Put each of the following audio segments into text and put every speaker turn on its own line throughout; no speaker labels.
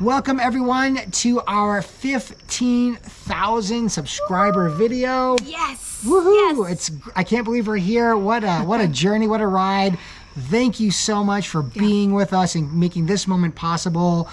Welcome everyone to our 15,000 subscriber video.
Yes.
Woohoo!
Yes.
I can't believe we're here. What a journey, what a ride. Thank you so much for being with us and making this moment possible.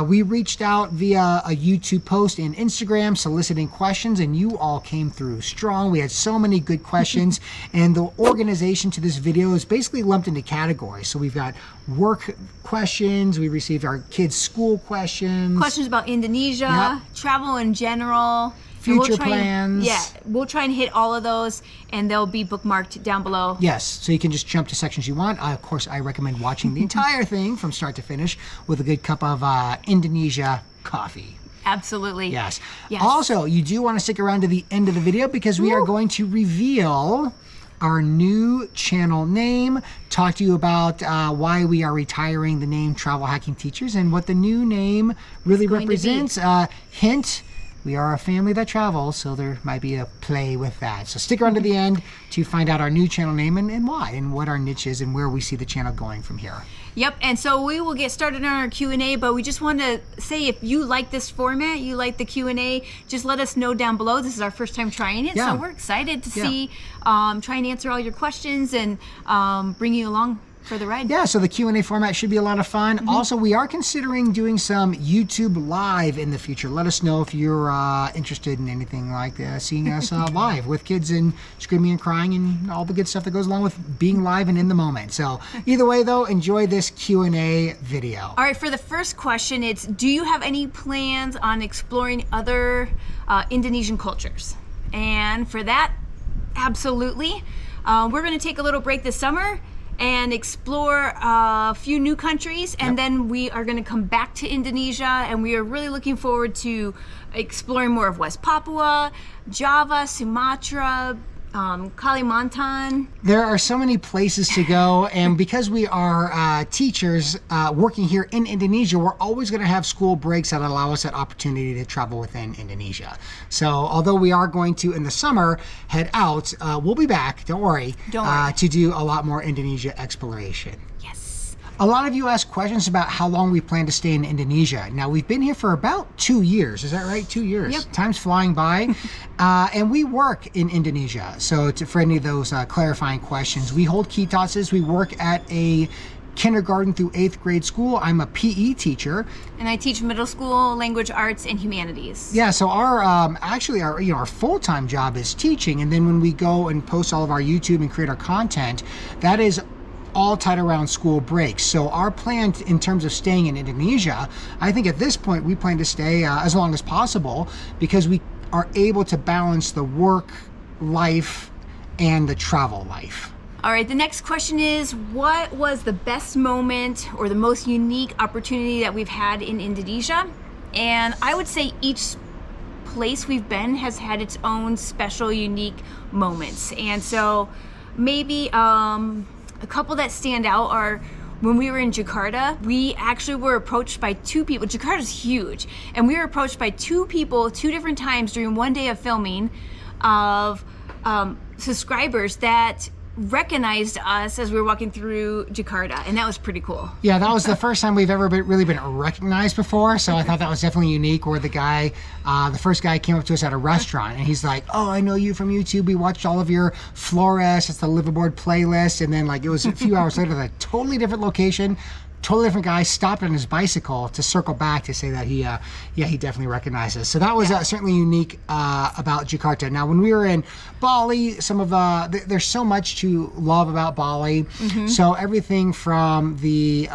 We reached out via a YouTube post and Instagram soliciting questions, and you all came through strong. We had so many good questions, and the organization to this video is basically lumped into categories. So we've got work questions, we received our kids' school questions.
Questions about Indonesia, travel in general.
Future plans.
We'll try and hit all of those, and they'll be bookmarked down below.
Yes, so you can just jump to sections you want. Of course, I recommend watching the entire thing from start to finish with a good cup of Indonesia coffee.
Absolutely.
Yes. Also, you do want to stick around to the end of the video because we are going to reveal our new channel name, talk to you about why we are retiring the name Travel Hacking Teachers and what the new name really represents. Hint, we are a family that travels, so there might be a play with that. So stick around to the end to find out our new channel name and why, and what our niche is, and where we see the channel going from here.
Yep, and so we will get started on our Q&A, but we just want to say if you like this format, you like the Q&A, just let us know down below. This is our first time trying it, so we're excited to see, try and answer all your questions and bring you along for the ride.
Yeah, so the Q&A format should be a lot of fun. Also, we are considering doing some YouTube live in the future. Let us know if you're interested in anything like seeing us live with kids and screaming and crying and all the good stuff that goes along with being live and in the moment. So either way though, enjoy this Q&A video.
All right, for the first question, it's do you have any plans on exploring other Indonesian cultures? And for that, absolutely. We're gonna take a little break this summer and explore a few new countries, and then we are going to come back to Indonesia, and we are really looking forward to exploring more of West Papua, Java, Sumatra, Kalimantan.
There are so many places to go, and because we are teachers working here in Indonesia, we're always going to have school breaks that allow us that opportunity to travel within Indonesia. So although we are going to, in the summer, head out, we'll be back, don't worry, to do a lot more Indonesia exploration. A lot of you ask questions about how long we plan to stay in Indonesia. Now, we've been here for about 2 years. Is that right? 2 years.
Yep.
Time's flying by. And we work in Indonesia. So for any of those clarifying questions, we hold KITASes. We work at a kindergarten through 8th grade school. I'm a PE teacher.
And I teach middle school language arts and humanities.
Yeah, so our actually our full-time job is teaching. And then when we go and post all of our YouTube and create our content, that is all tied around school breaks. So our plan in terms of staying in Indonesia, I think at this point we plan to stay as long as possible because we are able to balance the work life and the travel life.
All right, the next question is, what was the best moment or the most unique opportunity that we've had in Indonesia? And I would say each place we've been has had its own special, unique moments. And so maybe a couple that stand out are when we were in Jakarta, we actually were approached by 2 people. Jakarta's huge, and we were approached by 2 people 2 different times during one day of filming of subscribers that recognized us as we were walking through Jakarta, and that was pretty cool.
Yeah, that was the first time we've ever really been recognized before, so I thought that was definitely unique, where the guy, the first guy came up to us at a restaurant, and he's like, oh, I know you from YouTube, we watched all of your Flores, it's the liveaboard playlist, and then like it was a few hours later, a totally different location, totally different guy stopped on his bicycle to circle back to say that he definitely recognized us. So that was certainly unique about Jakarta. Now, when we were in Bali, there's so much to love about Bali. So everything from the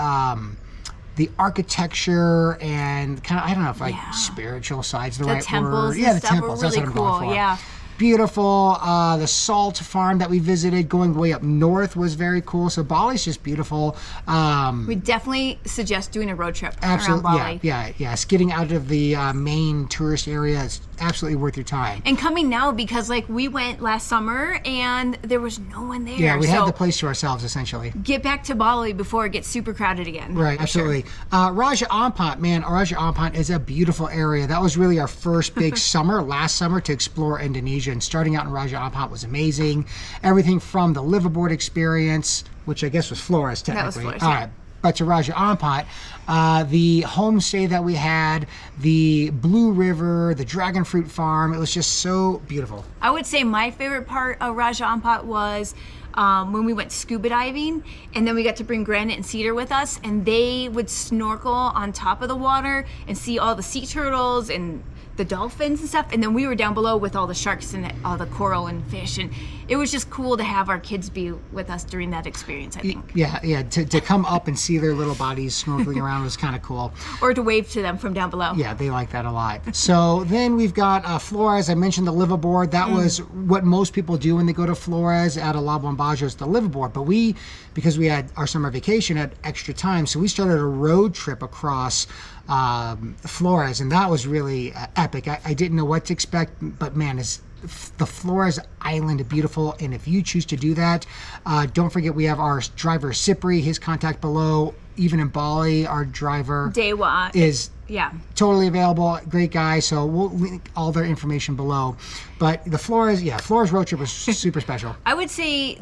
architecture and kind of, I don't know if like spiritual side's the right
temples
word. Yeah, the
stuff
temples.
were really
That's what I'm going for.
Yeah.
Beautiful. The salt farm that we visited going way up north was very cool. So Bali's just beautiful.
We definitely suggest doing a road trip around Bali.
Yeah. Getting out of the main tourist area is absolutely worth your time.
And coming now because like we went last summer and there was no one there.
Yeah, we had the place to ourselves essentially.
Get back to Bali before it gets super crowded again.
Right, absolutely. Sure. Raja Ampat, man, Raja Ampat is a beautiful area. That was really our first big summer, last summer, to explore Indonesia. And starting out in Raja Ampat was amazing. Everything from the liveaboard experience, which I guess was Flores technically.
That was Flores,
All right. but to Raja Ampat, the homestay that we had, the Blue River, the dragon fruit farm, it was just so beautiful.
I would say my favorite part of Raja Ampat was when we went scuba diving, and then we got to bring Granite and Cedar with us, and they would snorkel on top of the water and see all the sea turtles and the dolphins and stuff, and then we were down below with all the sharks and all the coral and fish, and it was just cool to have our kids be with us during that experience, I think.
Yeah, to come up and see their little bodies snorkeling around was kind of cool.
Or to wave to them from down below.
Yeah, they like that a lot. So then we've got Flores. I mentioned the liveaboard. That was what most people do when they go to Flores at La Bombaja, is the liveaboard. But we, because we had our summer vacation, had extra time, so we started a road trip across Flores, and that was really epic. I didn't know what to expect, but man, is the Flores Island beautiful. And if you choose to do that, don't forget we have our driver Cipri, his contact below. Even in Bali, our driver
Dewa
is
yeah.
totally available, great guy. So we'll link all their information below. But the Flores road trip was super special.
I would say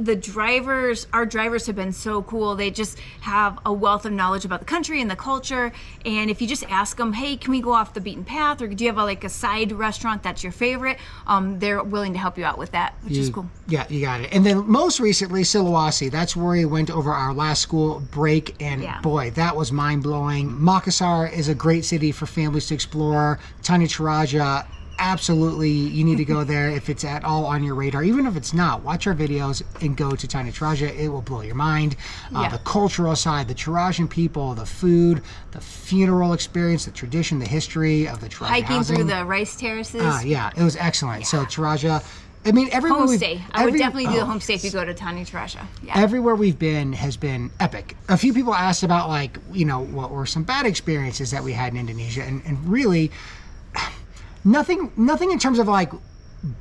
our drivers have been so cool. They just have a wealth of knowledge about the country and the culture. And if you just ask them, hey, can we go off the beaten path? Or do you have a side restaurant that's your favorite? They're willing to help you out with that, which is cool.
Yeah, you got it. And then most recently, Sulawesi. That's where we went over our last school break. And boy, that was mind-blowing. Makassar is a great city for families to explore. Tani Toraja, absolutely, you need to go there if it's at all on your radar. Even if it's not, watch our videos and go to Tani Toraja. It will blow your mind. The cultural side, the Torajan people, the food, the funeral experience, the tradition, the history of the Toraja
hiking
housing.
Through the rice terraces.
Yeah, it was excellent. So Toraja, I mean, everywhere
homestay. I would definitely do the homestay if you go to Tani Toraja. Yeah.
Everywhere we've been has been epic. A few people asked about what were some bad experiences that we had in Indonesia, and really nothing in terms of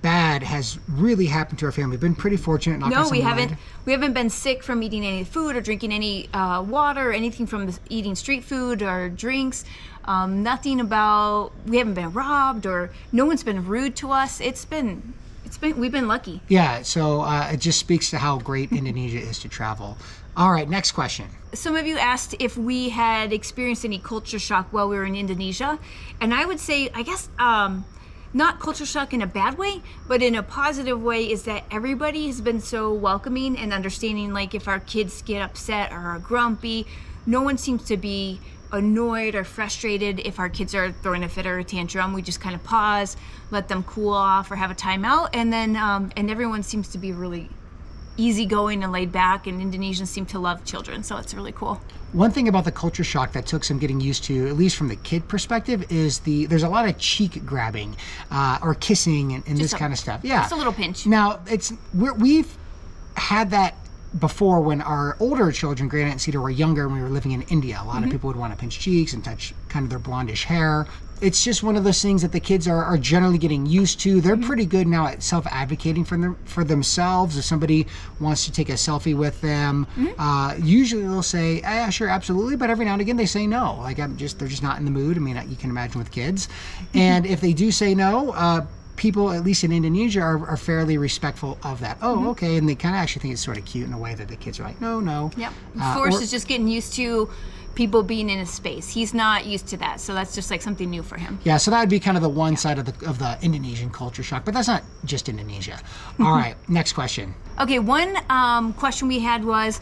bad has really happened to our family. We've been pretty fortunate.
No, we haven't. We haven't been sick from eating any food or drinking any water or anything from eating street food or drinks. Nothing about. We haven't been robbed or no one's been rude to us. We've been lucky.
Yeah, so it just speaks to how great Indonesia is to travel. All right, next question.
Some of you asked if we had experienced any culture shock while we were in Indonesia. And I would say, I guess, not culture shock in a bad way, but in a positive way, is that everybody has been so welcoming and understanding. If our kids get upset or are grumpy, no one seems to be annoyed or frustrated if our kids are throwing a fit or a tantrum. We just kind of pause, let them cool off or have a timeout, and then and everyone seems to be really easygoing and laid back, and Indonesians seem to love children, so it's really cool.
One thing about the culture shock that took some getting used to, at least from the kid perspective, is there's a lot of cheek grabbing or kissing and this kind of stuff. Yeah,
just a little pinch.
Now we've had that before when our older children, Granite and Cedar, were younger and we were living in India. A lot of people would want to pinch cheeks and touch kind of their blondish hair. It's just one of those things that the kids are generally getting used to. They're pretty good now at self-advocating for themselves. If somebody wants to take a selfie with them, usually they'll say, "Yeah, sure, absolutely." But every now and again they say no. They're just not in the mood. I mean, you can imagine with kids. And if they do say no, people, at least in Indonesia, are fairly respectful of that. Oh, okay. And they kind of actually think it's sort of cute in a way that the kids are like, no.
Yep. Forrest is just getting used to people being in a space. He's not used to that, so that's just something new for him.
Yeah, so that would be kind of the one side of the Indonesian culture shock, but that's not just Indonesia. All right, next question.
Okay, one question we had was,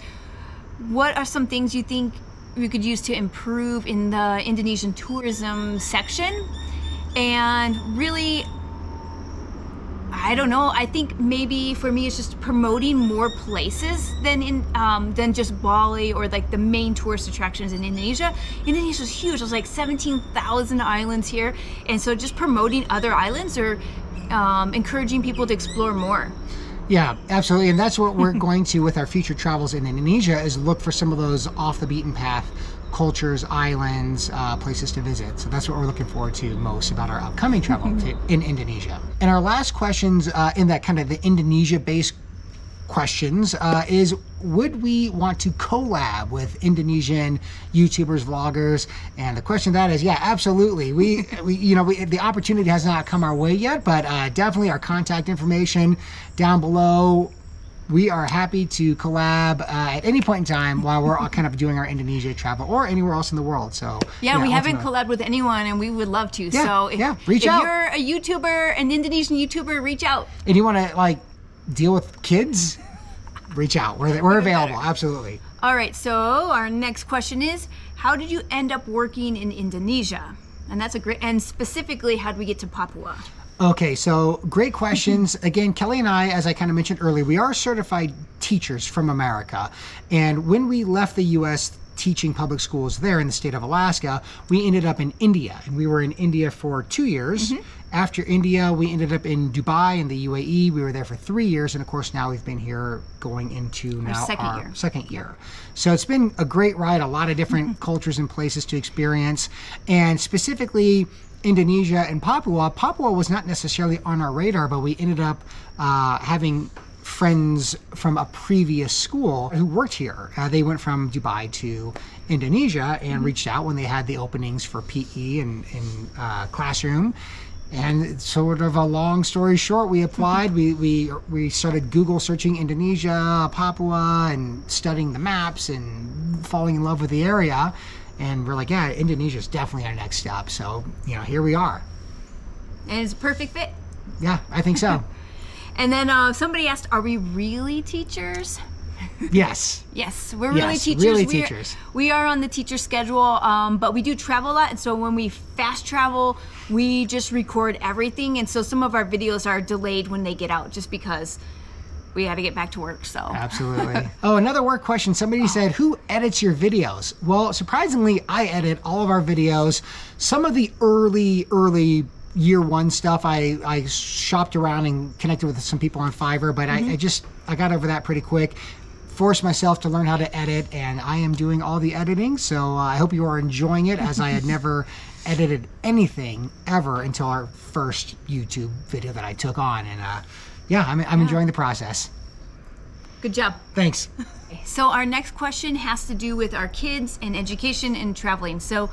what are some things you think we could use to improve in the Indonesian tourism section? And really, I don't know. I think maybe for me it's just promoting more places than just Bali or the main tourist attractions in Indonesia. Indonesia's huge. There's 17,000 islands here, and so just promoting other islands or encouraging people to explore more.
Yeah, absolutely. And that's what we're going to with our future travels in Indonesia, is look for some of those off the beaten path cultures, islands, places to visit. So that's what we're looking forward to most about our upcoming travel in Indonesia. And our last questions in that kind of the Indonesia-based questions is, would we want to collab with Indonesian YouTubers, vloggers? And the question to that is, yeah, absolutely. We the opportunity has not come our way yet, but definitely our contact information down below. we are happy to collab at any point in time while we're all kind of doing our Indonesia travel or anywhere else in the world. So
Yeah, we haven't
ultimately.
collabed with anyone, and we would love to.
Yeah,
So if,
yeah, reach
if
out.
you're a YouTuber, an Indonesian YouTuber, reach out.
And you want to like deal with kids, reach out. We're available. Absolutely.
All right, so our next question is, how did you end up working in Indonesia? And that's a great, and specifically, how did we get to Papua?
Okay, so great questions. Again, Kelly and I, as I kind of mentioned earlier, we are certified teachers from America. And when we left the U.S. teaching public schools there in the state of Alaska, we ended up in India. And we were in India for 2 years. After India, we ended up in Dubai in the UAE. We were there for 3 years. And of course, now we've been here going into now our second year. So it's been a great ride, a lot of different cultures and places to experience. And specifically, Indonesia and Papua. Papua was not necessarily on our radar, but we ended up having friends from a previous school who worked here. They went from Dubai to Indonesia and reached out when they had the openings for PE and classroom. And sort of a long story short, we applied. We started Google searching Indonesia, Papua, and studying the maps and falling in love with the area. And we're like, yeah, Indonesia is definitely our next step. So, here we are.
And it's a perfect fit.
Yeah, I think so.
And then somebody asked, are we really teachers?
Yes.
Yes, we're really
Yes,
teachers.
really
We are-
teachers.
We are on the teacher schedule, but we do travel a lot. And so when we fast travel, we just record everything. And so some of our videos are delayed when they get out just because we had to get back to work. So
Absolutely. Oh, another work question. Somebody said, who edits your videos? Well, surprisingly, I edit all of our videos. Some of the early year one stuff, I shopped around and connected with some people on Fiverr, but I got over that pretty quick. Forced myself to learn how to edit, and I am doing all the editing. So I hope you are enjoying it, as I had never edited anything ever until our first YouTube video that I took on. And I'm enjoying the process.
good job.
Thanks.
So our next question has to do with our kids and education and traveling. So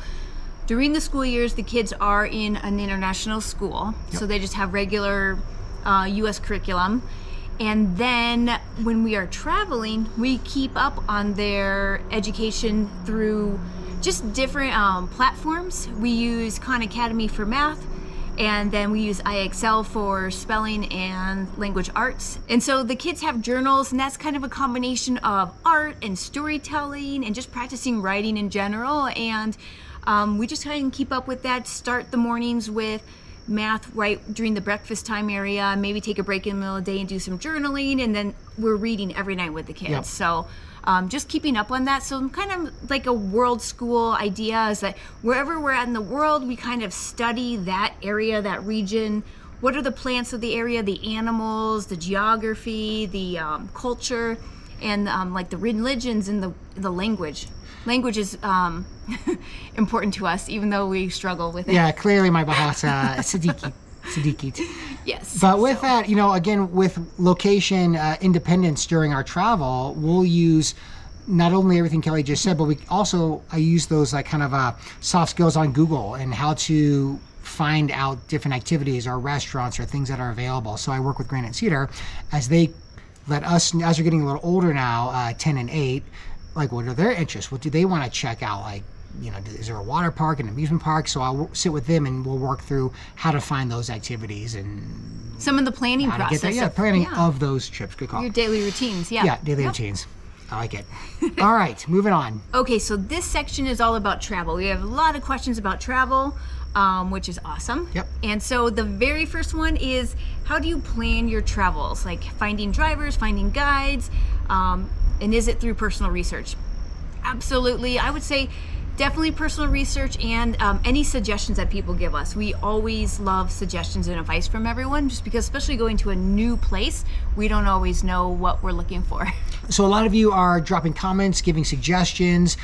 during the school years, the kids are in an international school. So they just have regular U.S. curriculum. And then when we are traveling, we keep up on their education through just different platforms. We use Khan Academy for math, and then we use IXL for spelling and language arts. And so the kids have journals, and that's kind of a combination of art and storytelling and just practicing writing in general. And we just try and keep up with that, start the mornings with math right during the breakfast time area, maybe take a break in the middle of the day and do some journaling, and then we're reading every night with the kids.
Yep.
So just keeping up on that. So kind of like a world school idea is that wherever we're at in the world, we kind of study that area, that region. What are the plants of the area, the animals, the geography, the culture, and like the religions and the language. Language is important to us, even though we struggle with it.
Yeah, clearly my Bahasa Sedikit.
Yes.
But with that, again, with location independence during our travel, we'll use not only everything Kelly just said, but I use those like kind of soft skills on Google and how to find out different activities or restaurants or things that are available. So I work with Granite Cedar as they let us, as we're getting a little older now, 10 and 8, like what are their interests? What do they want to check out? Like, is there a water park, an amusement park? So I'll sit with them and we'll work through how to find those activities and
some of the planning
how to
process.
get there. Planning of those trips. Good call.
Your daily routines. Yeah.
Yeah, daily routines. I like it. All right, moving on.
Okay, so this section is all about travel. We have a lot of questions about travel, which is awesome.
Yep.
And so the very first one is, how do you plan your travels? Like finding drivers, finding guides, and is it through personal research? Absolutely. I would say definitely personal research and any suggestions that people give us. We always love suggestions and advice from everyone, just because especially going to a new place, we don't always know what we're looking for.
So a lot of you are dropping comments, giving suggestions.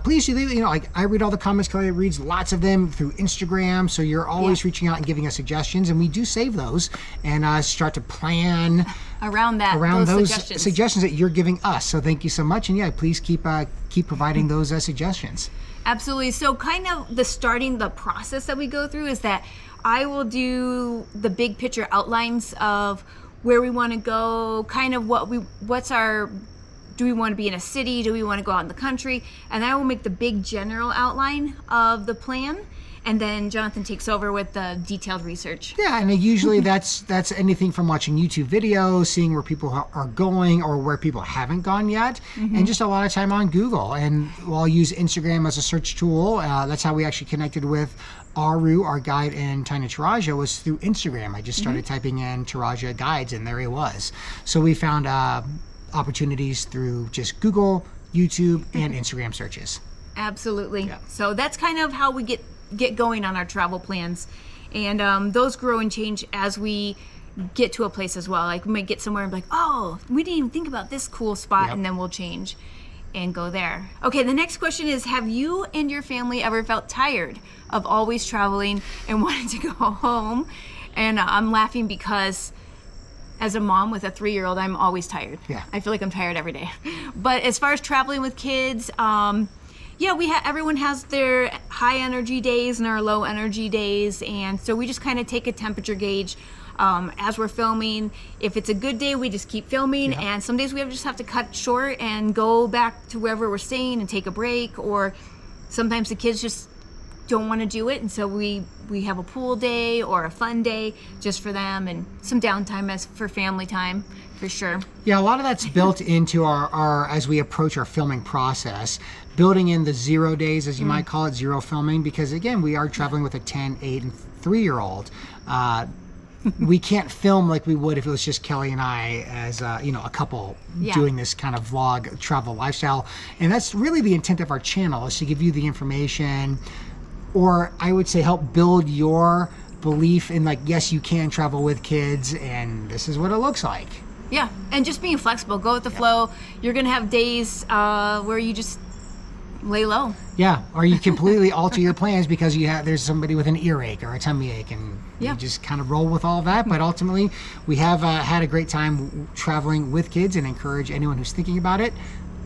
Please do leave, I read all the comments. Kelly reads lots of them through Instagram. So you're always reaching out and giving us suggestions, and we do save those and start to plan
around
those
suggestions
that you're giving us. So thank you so much, and please keep providing those suggestions.
Absolutely. So kind of the process that we go through is that I will do the big picture outlines of where we want to go, kind of do we want to be in a city? Do we want to go out in the country? And I will make the big general outline of the plan. And then Jonathan takes over with the detailed research.
Yeah, and usually that's anything from watching YouTube videos, seeing where people are going or where people haven't gone yet, and just a lot of time on Google. And I'll use Instagram as a search tool. That's how we actually connected with Aru, our guide in Taina Taraja, was through Instagram. I just started typing in Taraja guides, and there he was. So we found opportunities through just Google, YouTube, and Instagram searches.
Absolutely.
Yeah.
So that's kind of how we get going on our travel plans, and those grow and change as we get to a place as well. Like we might get somewhere and be like, oh, we didn't even think about this cool spot.
Yep.
And then we'll change and go there. Okay, the next question is, have you and your family ever felt tired of always traveling and wanting to go home? And I'm laughing because as a mom with a 3-year-old, I'm always tired.
Yeah.
I feel like I'm tired every day. But as far as traveling with kids, yeah, everyone has their high energy days and our low energy days, and so we just kind of take a temperature gauge as we're filming. If it's a good day, we just keep filming, and some days we just have to cut short and go back to wherever we're staying and take a break, or sometimes the kids just don't want to do it, and so we have a pool day or a fun day just for them, and some downtime as for family time for sure.
Yeah, a lot of that's built into our as we approach our filming process, building in the 0 days, as you might call it, zero filming, because again, we are traveling with a 10, 8, and 3-year-old. We can't film like we would if it was just Kelly and I as a couple doing this kind of vlog travel lifestyle. And that's really the intent of our channel, is to give you the information, or I would say help build your belief in like, yes, you can travel with kids and this is what it looks like.
Yeah, and just being flexible, go with the flow. You're gonna have days where you just lay low.
Yeah, or you completely alter your plans because there's somebody with an earache or a tummy ache, and
Yeah.
you just kind of roll with all that. But ultimately, we have had a great time traveling with kids, and encourage anyone who's thinking about it,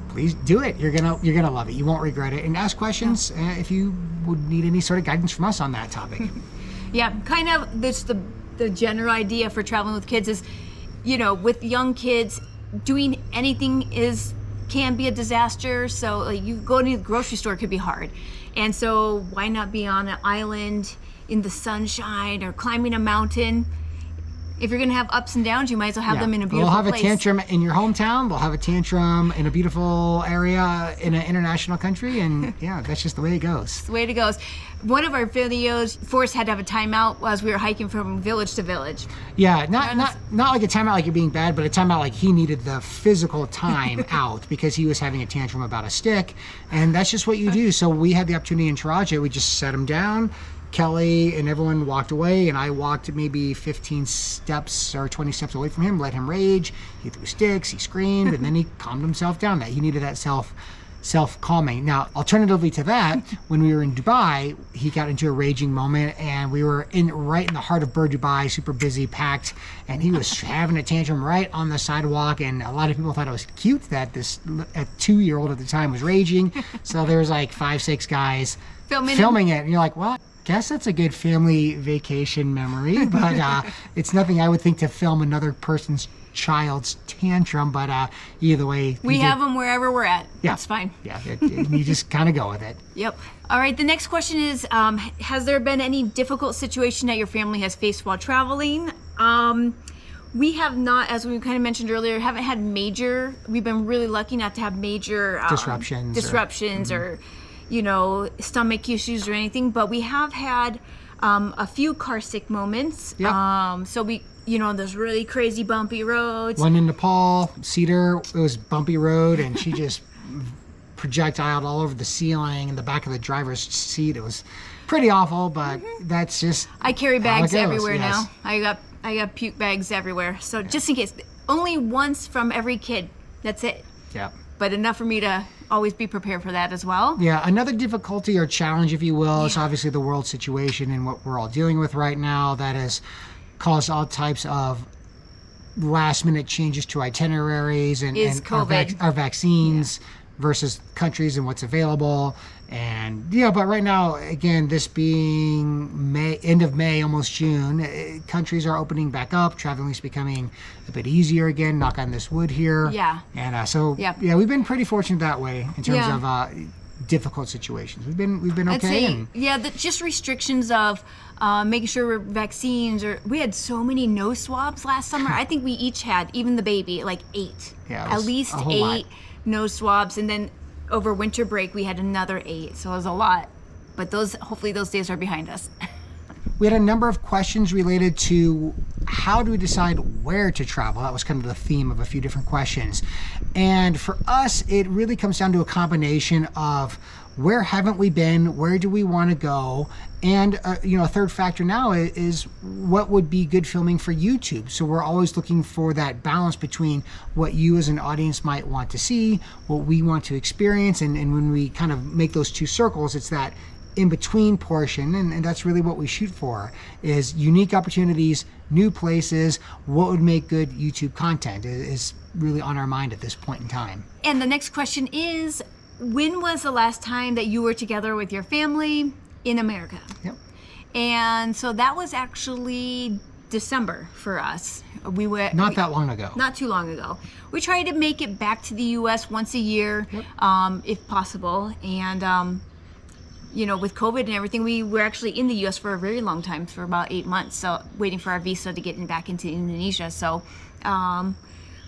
please do it. You're gonna love it. You won't regret it. And ask questions if you would need any sort of guidance from us on that topic.
Yeah, kind of this the general idea for traveling with kids is, with young kids, doing anything can be a disaster. So like you go to the grocery store could be hard, and so why not be on an island in the sunshine or climbing a mountain? If you're gonna have ups and downs, you might as well have them in a beautiful
They'll have
place.
a tantrum in your hometown. They'll have a tantrum in a beautiful area in an international country, and yeah, that's just the way it goes.
The way it goes. One of our videos, Forrest had to have a timeout as we were hiking from village to village.
Yeah, not like a timeout like you're being bad, but a timeout like he needed the physical time out because he was having a tantrum about a stick, and that's just what you do. So we had the opportunity in Taraja. We just set him down. Kelly and everyone walked away, and I walked maybe 15 steps or 20 steps away from him, let him rage. He threw sticks, he screamed, and then he calmed himself down. That he needed that self-calming. Now, alternatively to that, when we were in Dubai, he got into a raging moment, and we were right in the heart of Bur Dubai, super busy, packed, and he was having a tantrum right on the sidewalk, and a lot of people thought it was cute that this 2-year-old at the time was raging. So there was like 5-6 guys filming it, and you're like, well, guess that's a good family vacation memory, but it's nothing I would think to film another person's child's tantrum. But either way,
We have them wherever we're at.
Yeah.
That's fine.
Yeah, you just kind of go with it.
Yep. All right, the next question is, has there been any difficult situation that your family has faced while traveling? We have not, as we kind of mentioned earlier, haven't had we've been really lucky not to have major disruptions or stomach issues or anything, but we have had a few car sick moments.
Yep.
So we, those really crazy bumpy roads.
One in Nepal, Cedar, it was bumpy road, and she just projectiled all over the ceiling and the back of the driver's seat. It was pretty awful, but that's just
I carry
how
bags
it goes,
everywhere
yes.
now. I got puke bags everywhere. So just in case, only once from every kid. That's it.
Yeah.
But enough for me to always be prepared for that as well.
Yeah, another difficulty or challenge, if you will, is obviously the world situation and what we're all dealing with right now. That has caused all types of last-minute changes to itineraries and
COVID.
our vaccines versus countries and what's available. And but right now, again, this being May, end of May, almost June, countries are opening back up. Traveling is becoming a bit easier again. Knock on this wood here.
Yeah.
And so we've been pretty fortunate that way in terms of difficult situations. We've been
I'd
okay.
say, just restrictions of making sure vaccines, or we had so many nose swabs last summer. I think we each had, even the baby, like 8.
Yeah,
at least
a whole
8
lot.
nose swabs, and then over winter break we had another 8. So it was a lot. But hopefully those days are behind us.
We had a number of questions related to how do we decide where to travel. That was kind of the theme of a few different questions. And for us, it really comes down to a combination of where haven't we been, where do we want to go, and a third factor now is what would be good filming for YouTube. So we're always looking for that balance between what you as an audience might want to see, what we want to experience, and when we kind of make those two circles, it's that in-between portion, and that's really what we shoot for, is unique opportunities, new places. What would make good YouTube content is really on our mind at this point in time.
And the next question is, when was the last time that you were together with your family in America?
Yep.
And so that was actually December for us.
Not that long ago.
Not too long ago. We try to make it back to the U.S. once a year, if possible. And with COVID and everything, we were actually in the U.S. for a very long time, for about 8 months, so waiting for our visa to get back into Indonesia. So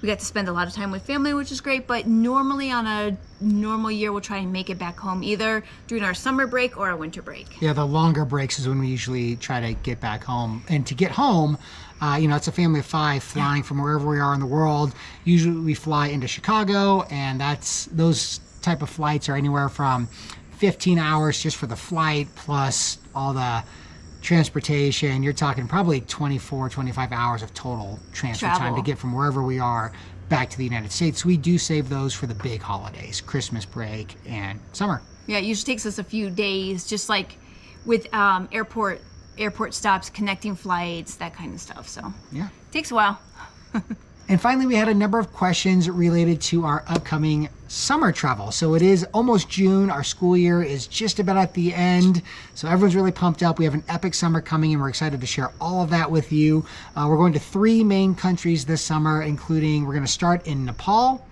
we got to spend a lot of time with family, which is great. But normally on a normal year, we'll try and make it back home either during our summer break or our winter break.
Yeah, the longer breaks is when we usually try to get back home. And to get home, it's a family of 5 flying from wherever we are in the world. Usually we fly into Chicago, and those type of flights are anywhere from 15 hours just for the flight, plus all the transportation. You're talking probably 24, 25 hours of total transfer time to get from wherever we are back to the United States. We do save those for the big holidays, Christmas break and summer.
Yeah, it usually takes us a few days, just like with airport stops, connecting flights, that kind of stuff. So
yeah,
it takes a while.
And finally, we had a number of questions related to our upcoming summer travel. So it is almost June. Our school year is just about at the end. So everyone's really pumped up. We have an epic summer coming, and we're excited to share all of that with you. We're going to 3 main countries this summer, including we're going to start in Nepal.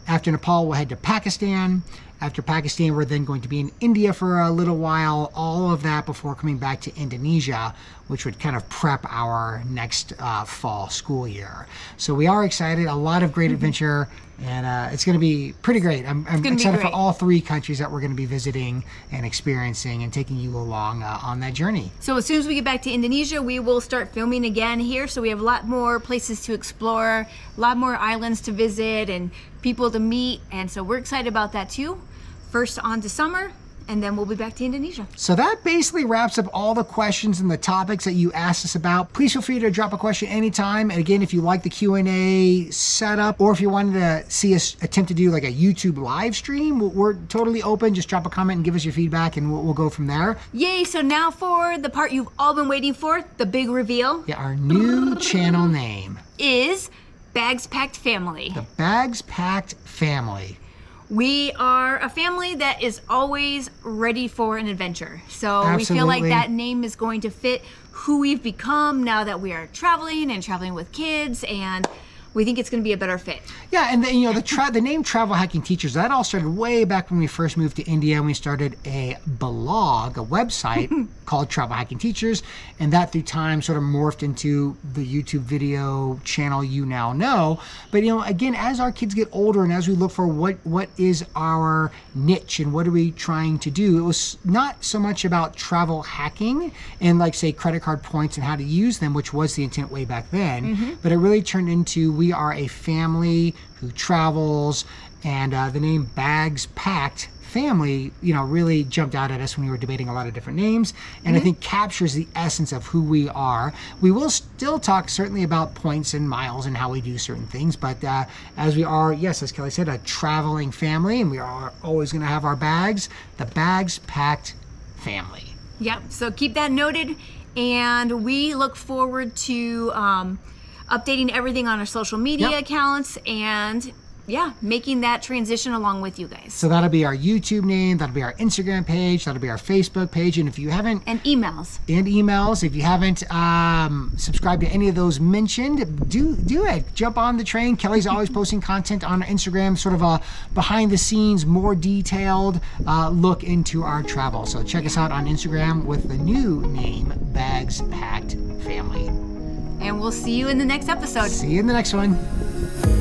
After Nepal, we'll head to Pakistan. After Pakistan, we're then going to be in India for a little while, all of that before coming back to Indonesia, which would kind of prep our next fall school year. So we are excited, a lot of great adventure, and it's going to be pretty great. I'm excited for all 3 countries that we're going to be visiting and experiencing and taking you along on that journey.
So as soon as we get back to Indonesia, we will start filming again here. So we have a lot more places to explore, a lot more islands to visit, and people to meet. And so we're excited about that too. First on to summer, and then we'll be back to Indonesia.
So that basically wraps up all the questions and the topics that you asked us about. Please feel free to drop a question anytime. And again, if you like the Q&A setup, or if you wanted to see us attempt to do like a YouTube live stream, we're totally open. Just drop a comment and give us your feedback, and we'll go from there.
Yay, so now for the part you've all been waiting for, the big reveal.
Yeah, our new channel name
is Bags Packed Family.
The Bags Packed Family.
We are a family that is always ready for an adventure. So
Absolutely.
We feel like that name is going to fit who we've become now that we are traveling with kids, and we think it's going to be a better fit.
Yeah, and the name Travel Hacking Teachers, that all started way back when we first moved to India, and we started a blog, a website called Travel Hacking Teachers, and that through time sort of morphed into the YouTube video channel you now know. But again, as our kids get older and as we look for what is our niche and what are we trying to do, it was not so much about travel hacking and like say credit card points and how to use them, which was the intent way back then, but it really turned into we are a family who travels, and the name Bags Packed Family, really jumped out at us when we were debating a lot of different names, and I think captures the essence of who we are. We will still talk certainly about points and miles and how we do certain things, but as we are, yes, as Kelly said, a traveling family, and we are always going to have our bags, the Bags Packed Family.
Yep, so keep that noted, and we look forward to updating everything on our social media accounts, and making that transition along with you guys.
So that'll be our YouTube name, that'll be our Instagram page, that'll be our Facebook page, and if you haven't,
And emails.
if you haven't subscribed to any of those mentioned, do it. Jump on the train. Kelly's always posting content on our Instagram, sort of a behind the scenes, more detailed look into our travel. So check us out on Instagram with the new name, Bags Packed Family.
And we'll see you in the next episode.
See you in the next one.